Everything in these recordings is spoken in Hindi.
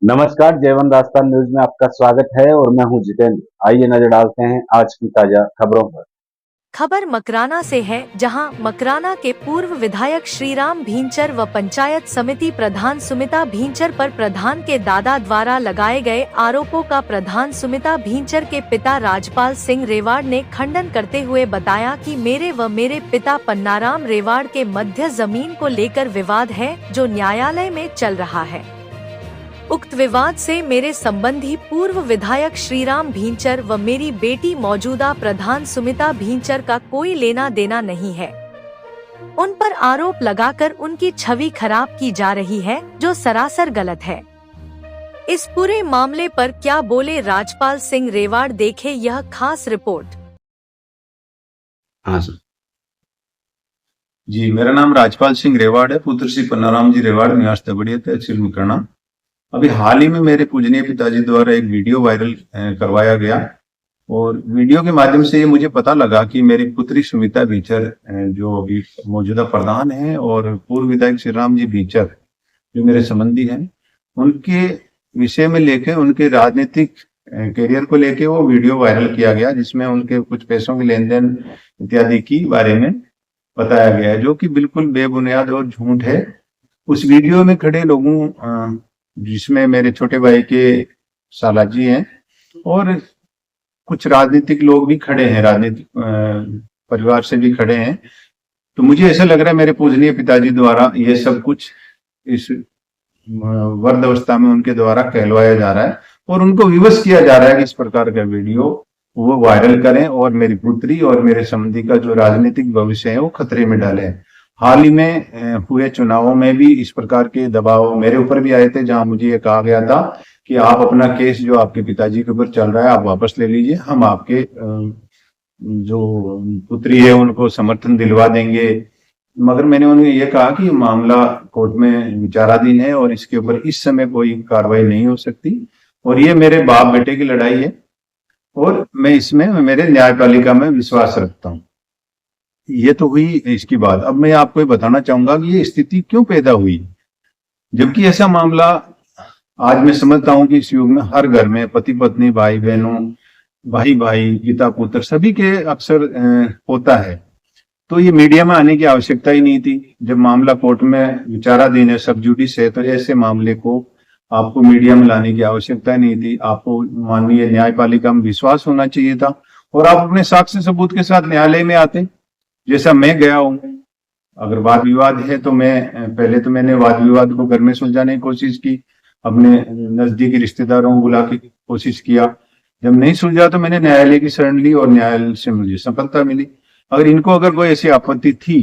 नमस्कार, जयवन राजस्थान न्यूज में आपका स्वागत है और मैं हूं जितेंद्र। आइए नजर डालते हैं आज की ताजा खबरों पर। खबर मकराना से है, जहां मकराना के पूर्व विधायक श्रीराम भींचर व पंचायत समिति प्रधान सुमिता भींचर पर प्रधान के दादा द्वारा लगाए गए आरोपों का प्रधान सुमिता भींचर के पिता राजपाल सिंह रेवाड़ ने खंडन करते हुए बताया कि मेरे व मेरे पिता पन्नाराम रेवाड़ के मध्य जमीन को लेकर विवाद है, जो न्यायालय में चल रहा है। उक्त विवाद से मेरे संबंधी पूर्व विधायक श्रीराम भींचर व मेरी बेटी मौजूदा प्रधान सुमिता भींचर का कोई लेना देना नहीं है। उन पर आरोप लगाकर उनकी छवि खराब की जा रही है, जो सरासर गलत है। इस पूरे मामले पर क्या बोले राजपाल सिंह रेवाड़, देखे यह खास रिपोर्ट। हाँ सर जी, मेरा नाम राजपाल सिंह रेवाड़ है, पुत्र श्री पन्नाराम जी रेवाड़, निवास तबड़िया, तहसील मकराना। अभी हाल ही में मेरे पूजनीय पिताजी द्वारा एक वीडियो वायरल करवाया गया और वीडियो के माध्यम से ये मुझे पता लगा कि मेरी पुत्री सुमिता भींचर, जो अभी मौजूदा प्रधान है, और पूर्व विधायक श्री राम जी भींचर जो मेरे संबंधी हैं, उनके विषय में लेके, उनके राजनीतिक करियर को लेके वो वीडियो वायरल किया गया, जिसमें उनके कुछ पैसों के लेन देन इत्यादि की बारे में बताया गया है, जो कि बिल्कुल बेबुनियाद और झूठ है। उस वीडियो में खड़े लोगों, जिसमें मेरे छोटे भाई के सालाजी हैं और कुछ राजनीतिक लोग भी खड़े हैं, राजनीतिक परिवार से भी खड़े हैं, तो मुझे ऐसा लग रहा है मेरे पूजनीय पिताजी द्वारा ये सब कुछ इस वर्ध अवस्था में उनके द्वारा कहलवाया जा रहा है और उनको विवश किया जा रहा है कि इस प्रकार का वीडियो वो वायरल करें और मेरी पुत्री और मेरे संबंधी का जो राजनीतिक भविष्य है वो खतरे में डालें। हाल ही में हुए चुनावों में भी इस प्रकार के दबाव मेरे ऊपर भी आए थे, जहां मुझे ये कहा गया था कि आप अपना केस जो आपके पिताजी के ऊपर चल रहा है आप वापस ले लीजिए, हम आपके जो पुत्री है उनको समर्थन दिलवा देंगे। मगर मैंने उन्हें यह कहा कि मामला कोर्ट में विचाराधीन है और इसके ऊपर इस समय कोई कार्रवाई नहीं हो सकती और ये मेरे बाप बेटे की लड़ाई है और मैं इसमें मेरे न्यायपालिका में विश्वास रखता हूँ। ये तो हुई इसकी बात। अब मैं आपको ये बताना चाहूंगा कि ये स्थिति क्यों पैदा हुई, जबकि ऐसा मामला आज मैं समझता हूं कि इस युग में हर घर में पति पत्नी, भाई बहनों, भाई भाई, पिता पुत्र सभी के अक्सर होता है। तो ये मीडिया में आने की आवश्यकता ही नहीं थी। जब मामला कोर्ट में विचाराधीन है, सब जुडिस है, तो ऐसे मामले को आपको मीडिया में लाने की आवश्यकता नहीं थी। आपको माननीय न्यायपालिका में विश्वास होना चाहिए था और आप अपने साक्ष्य सबूत के साथ न्यायालय में आते, जैसा मैं गया हूं। अगर वाद विवाद है तो पहले तो मैंने वाद विवाद को घर में सुलझाने की कोशिश की, अपने नजदीकी रिश्तेदारों को बुला के कोशिश किया। जब नहीं सुलझा तो मैंने न्यायालय की शरण ली और न्यायालय से मुझे सफलता मिली। अगर कोई ऐसी आपत्ति थी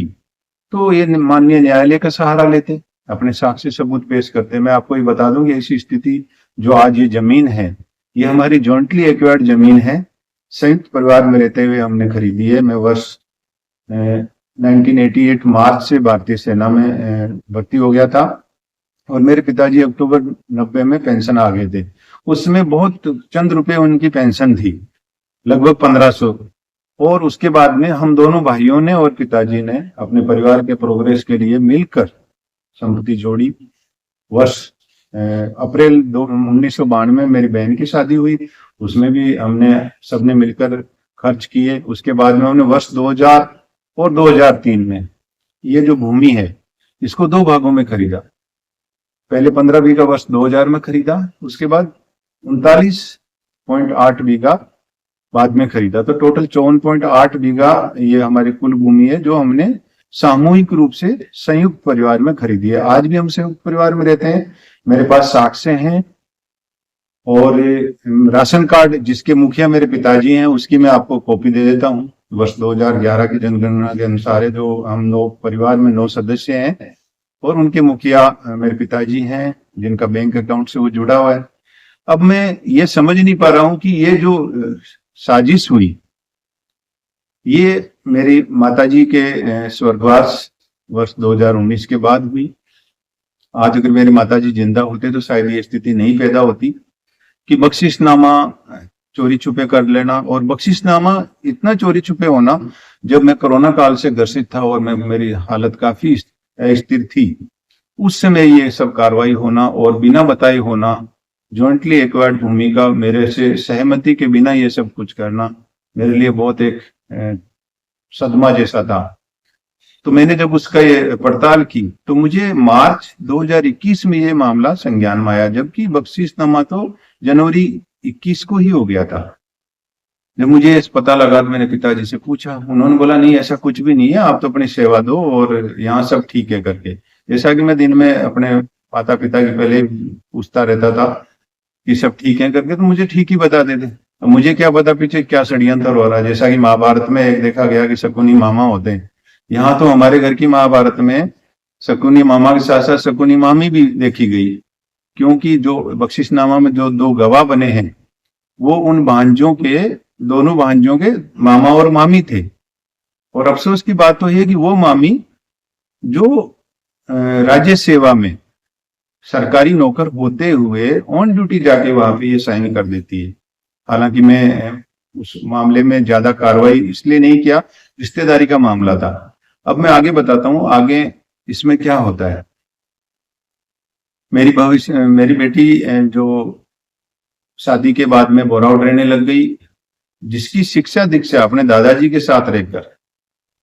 तो ये माननीय न्यायालय का सहारा लेते, अपने साक्ष्य सबूत पेश करते। मैं आपको ये बता दूं कि ऐसी स्थिति जो आज ये जमीन है, ये हमारी जॉइंटली एक्वायर्ड जमीन है, संयुक्त परिवार में रहते हुए हमने खरीदी है। मैं वर्ष 1988 मार्च से भारतीय सेना में भर्ती हो गया था और मेरे पिताजी अक्टूबर 90 में पेंशन आ गए थे। उसमें बहुत चंद रुपए उनकी पेंशन थी, लगभग 1500, और उसके बाद में हम दोनों भाइयों ने और पिताजी ने अपने परिवार के प्रोग्रेस के लिए मिलकर संपत्ति जोड़ी। वर्ष अप्रैल 1992 में मेरी बहन की शादी हुई, उसमें भी हमने सबने मिलकर खर्च किए। उसके बाद में हमने वर्ष 2000 और 2003 में ये जो भूमि है इसको 2 भागों में खरीदा। पहले 15 बीघा वर्ष 2000 में खरीदा, उसके बाद 39.8 बीघा बाद में खरीदा। तो टोटल 54.8 बीघा ये हमारी कुल भूमि है, जो हमने सामूहिक रूप से संयुक्त परिवार में खरीदी है। आज भी हम संयुक्त परिवार में रहते हैं। मेरे पास साक्ष्य हैं और राशन कार्ड जिसके मुखिया मेरे पिताजी हैं उसकी मैं आपको कॉपी दे देता हूं। वर्ष 2011 की जनगणना के अनुसार जो हम लोग परिवार में 9 सदस्य हैं और उनके मुखिया मेरे पिताजी हैं, जिनका बैंक अकाउंट से वो जुड़ा हुआ है। अब मैं ये समझ नहीं पा रहा हूं कि ये जो साजिश हुई ये मेरी माताजी के स्वर्गवास वर्ष 2019 के बाद हुई। आज अगर मेरे माताजी जिंदा होते तो शायद ये स्थिति नहीं पैदा होती। कि बख्शिशनामा चोरी छुपे कर लेना, और बख्शिशनामा इतना चोरी छुपे होना, जब मैं कोरोना काल से ग्रसित था और मेरी हालत काफी स्थिर थी, उस समय ये सब कार्रवाई होना और बिना बताए होना, जॉइंटली एक्वायर्ड भूमि का मेरे से सहमति के बिना ये सब कुछ करना मेरे लिए बहुत एक सदमा जैसा था। तो मैंने जब उसका ये पड़ताल की तो मुझे मार्च 2021 में ये मामला संज्ञान में आया, जबकि बख्शिशनामा तो जनवरी 21 को ही हो गया था। जब मुझे इस पता लगा तो मैंने पिताजी से पूछा, उन्होंने बोला नहीं ऐसा कुछ भी नहीं है, आप तो अपनी सेवा दो और यहाँ सब ठीक है करके। जैसा कि मैं दिन में अपने माता पिता के पहले पूछता रहता था कि सब ठीक है करके, तो मुझे ठीक ही बता देते। अब मुझे क्या पता पीछे क्या षड्यंत्र हो रहा है। जैसा कि महाभारत में एक देखा गया कि शकुनी मामा होते हैं, यहाँ तो हमारे घर की महाभारत में शकुनी मामा के साथ साथ शकुनी मामी भी देखी गई, क्योंकि जो बख्शिशनामा में जो 2 गवाह बने हैं वो उन भांजों के, दोनों भांजों के मामा और मामी थे। और अफसोस की बात तो है कि वो मामी जो राज्य सेवा में सरकारी नौकर होते हुए ऑन ड्यूटी जाके वहां पे ये साइन कर देती है। हालांकि मैं उस मामले में ज्यादा कार्रवाई इसलिए नहीं किया, रिश्तेदारी का मामला था। अब मैं आगे बताता हूँ आगे इसमें क्या होता है। मेरी बेटी जो शादी के बाद में बोराउट रहने लग गई, जिसकी शिक्षा दीक्षा अपने दादाजी के साथ रहकर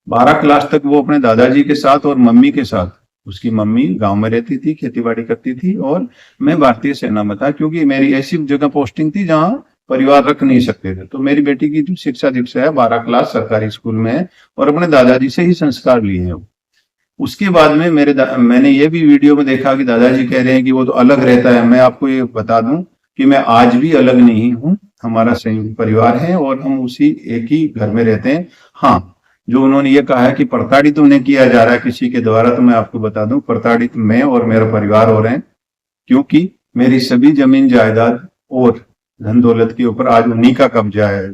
12 क्लास तक वो अपने दादाजी के साथ और मम्मी के साथ, उसकी मम्मी गांव में रहती थी, खेतीबाड़ी करती थी, और मैं भारतीय सेना में था, क्योंकि मेरी ऐसी जगह पोस्टिंग थी जहां परिवार रख नहीं सकते थे। तो मेरी बेटी की जो शिक्षा दीक्षा है 12 क्लास सरकारी स्कूल में है और अपने दादाजी से ही संस्कार लिए हैं। उसके बाद में मैंने ये भी वीडियो में देखा कि दादाजी कह रहे हैं कि वो तो अलग रहता है। मैं आपको ये बता दूं कि मैं आज भी अलग नहीं हूं, हमारा संयुक्त परिवार है और हम उसी एक ही घर में रहते हैं। हाँ, जो उन्होंने ये कहा है कि प्रताड़ित उन्हें किया जा रहा है किसी के द्वारा, तो मैं आपको बता दूं प्रताड़ित मैं और मेरा परिवार हो रहे हैं, क्योंकि मेरी सभी जमीन जायदाद और धन दौलत के ऊपर आज उन्हीं का कब्जा है।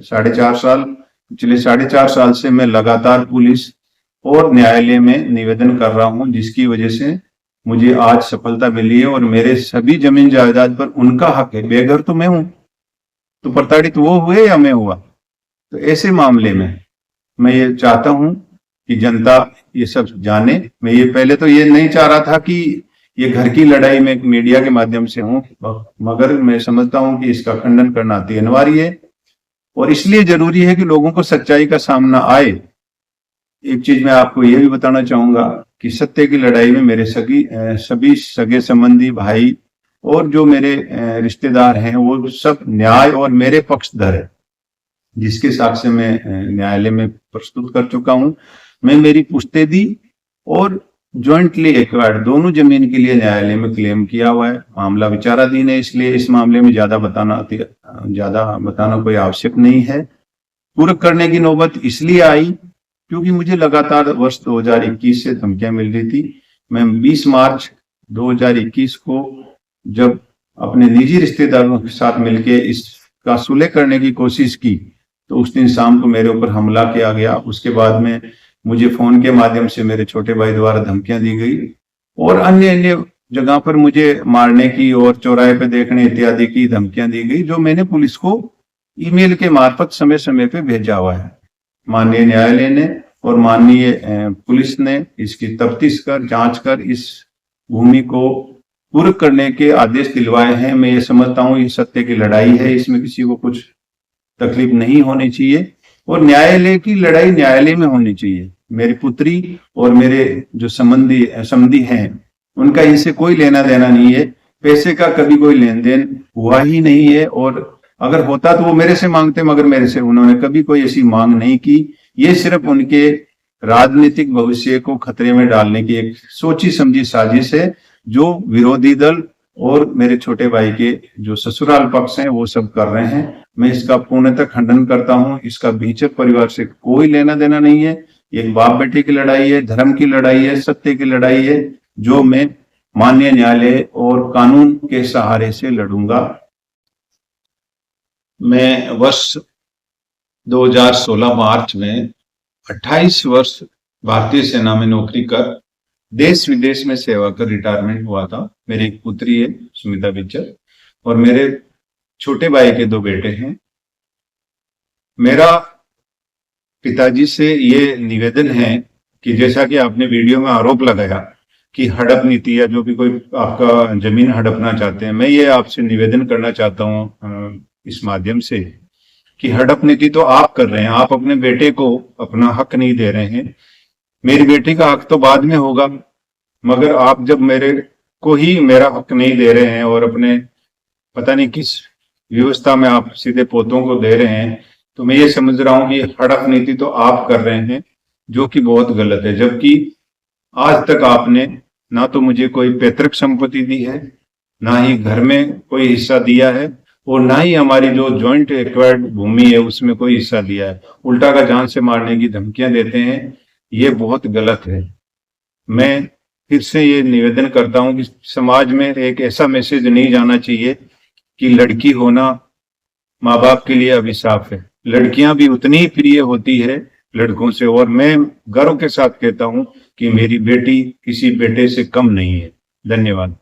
पिछले 4.5 साल से मैं लगातार पुलिस और न्यायालय में निवेदन कर रहा हूं, जिसकी वजह से मुझे आज सफलता मिली है और मेरे सभी जमीन जायदाद पर उनका हक है। बेघर तो मैं हूं, तो प्रताड़ित वो हुए या मैं हुआ? तो ऐसे मामले में मैं ये चाहता हूं कि जनता ये सब जाने। मैं ये पहले तो ये नहीं चाह रहा था कि ये घर की लड़ाई में मीडिया के माध्यम से हूं, मगर मैं समझता हूं कि इसका खंडन करना अति अनिवार्य है और इसलिए जरूरी है कि लोगों को सच्चाई का सामना आए। एक चीज मैं आपको ये भी बताना चाहूंगा कि सत्य की लड़ाई में मेरे सभी सगे संबंधी भाई और जो मेरे रिश्तेदार हैं वो सब न्याय और मेरे पक्षधर है, जिसके साक्ष्य मैं न्यायालय में प्रस्तुत कर चुका हूं। मैं मेरी पुश्तैदी और ज्वाइंटली एक्वायर्ड दोनों जमीन के लिए न्यायालय में क्लेम किया हुआ है। मामला विचाराधीन है, इसलिए इस मामले में ज्यादा बताना कोई आवश्यक नहीं है। पूरक करने की नौबत इसलिए आई क्योंकि मुझे लगातार वर्ष 2021 से धमकियां मिल रही थी। मैं 20 मार्च 2021 को जब अपने निजी रिश्तेदारों के साथ मिलकर इसका सुलह करने की कोशिश की तो उस दिन शाम को मेरे ऊपर हमला किया गया। उसके बाद में मुझे फोन के माध्यम से मेरे छोटे भाई द्वारा धमकियां दी गई और अन्य जगह पर मुझे मारने की और चौराहे पे देखने इत्यादि की धमकियां दी गई, जो मैंने पुलिस को ईमेल के मार्फत समय समय पे भेजा हुआ है। माननीय न्यायालय ने और माननीय पुलिस ने इसकी तफ्तीश कर जांच कर इस भूमि को पूरक करने के आदेश दिलवाए हैं। मैं ये समझता हूँ ये सत्य की लड़ाई है, इसमें किसी को कुछ तकलीफ नहीं होनी चाहिए और न्यायालय की लड़ाई न्यायालय में होनी चाहिए। मेरी पुत्री और मेरे जो संबंधी हैं उनका इनसे कोई लेना देना नहीं है, पैसे का कभी कोई लेन देन हुआ ही नहीं है और अगर होता तो वो मेरे से मांगते, मगर मेरे से उन्होंने कभी कोई ऐसी मांग नहीं की। ये सिर्फ उनके राजनीतिक भविष्य को खतरे में डालने की एक सोची समझी साजिश है, जो विरोधी दल और मेरे छोटे भाई के जो ससुराल पक्ष हैं वो सब कर रहे हैं। मैं इसका पूर्णतः खंडन करता हूं। इसका भीचक परिवार से कोई लेना देना नहीं है। एक बाप बेटे की लड़ाई है, धर्म की लड़ाई है, सत्य की लड़ाई है, जो मैं माननीय न्यायालय और कानून के सहारे से लड़ूंगा। मैं वर्ष 2016 मार्च में 28 वर्ष भारतीय सेना में नौकरी कर देश विदेश में सेवा कर रिटायरमेंट हुआ था। मेरी एक पुत्री है सुमिता बिच्चर और मेरे छोटे भाई के 2 बेटे हैं। मेरा पिताजी से ये निवेदन है कि जैसा कि आपने वीडियो में आरोप लगाया कि हड़प नीति या जो भी कोई आपका जमीन हड़पना चाहते हैं, मैं ये आपसे निवेदन करना चाहता हूँ इस माध्यम से कि हड़प नीति तो आप कर रहे हैं, आप अपने बेटे को अपना हक नहीं दे रहे हैं। मेरी बेटी का हक तो बाद में होगा, मगर आप जब मेरे को ही मेरा हक नहीं दे रहे हैं और अपने पता नहीं किस व्यवस्था में आप सीधे पोतों को दे रहे हैं, तो मैं ये समझ रहा हूं कि हड़प नीति तो आप कर रहे हैं, जो कि बहुत गलत है। जबकि आज तक आपने ना तो मुझे कोई पैतृक संपत्ति दी है, ना ही घर में कोई हिस्सा दिया है, और ना ही हमारी जो जॉइंट एक्वायर्ड भूमि है उसमें कोई हिस्सा दिया है। उल्टा का जान से मारने की धमकियां देते हैं, ये बहुत गलत है। मैं फिर से ये निवेदन करता हूं कि समाज में एक ऐसा मैसेज नहीं जाना चाहिए कि लड़की होना माँ बाप के लिए अभिशाप है। लड़कियां भी उतनी ही प्रिय होती है लड़कों से, और मैं गर्व के साथ कहता हूं कि मेरी बेटी किसी बेटे से कम नहीं है। धन्यवाद।